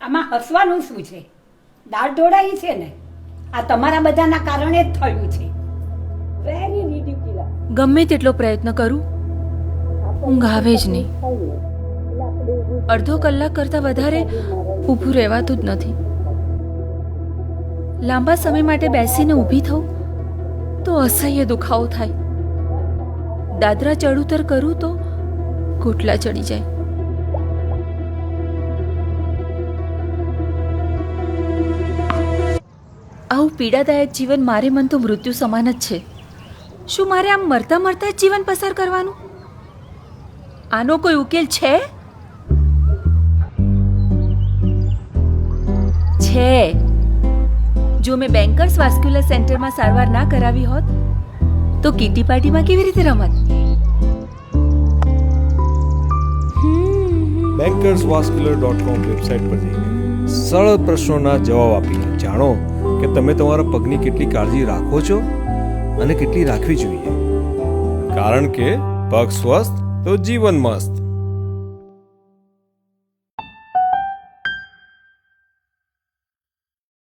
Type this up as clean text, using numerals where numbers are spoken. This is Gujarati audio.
આમાં હસવાનું શું છે? દાળ ઢોળાઈ છે ને, આ તમારા બધાના કારણે જ થયું છે. વેરી રિડિક્યુલસ. ગમે તેટલો પ્રયત્ન કરું ઊંઘ આવે જ નહીં. અડધો કલાક કરતાં વધારે ઊભું રહેવાતું જ નથી. લાંબા સમય માટે બેસીને ઊભી થઉં તો અસહ્ય દુખાવો થાય. દાદરા ચડઉતર કરું તો ઘૂંટલા ચડી જાય. આવું પીડાદાયક જીવન મારે મન તો મૃત્યુ સમાન જ છે. શું મારે આમ મરતા મરતા જ જીવન પસાર કરવાનું? આનો કોઈ ઉકેલ છે? છે. જો મેં બેન્કર્સ વાસ્ક્યુલર સેન્ટરમાં સારવાર ના કરાવી હોત તો કીટી પાર્ટીમાં કેવી રીતે રમત? bankersvascular.com વેબસાઇટ પર જઈને સરળ પ્રશ્નોના જવાબ આપીને જાણો કે તમે તમારા પગની કેટલી કાળજી રાખો છો અને કેટલી રાખવી જોઈએ. કારણ કે પગ સ્વસ્થ તો જીવન મસ્ત.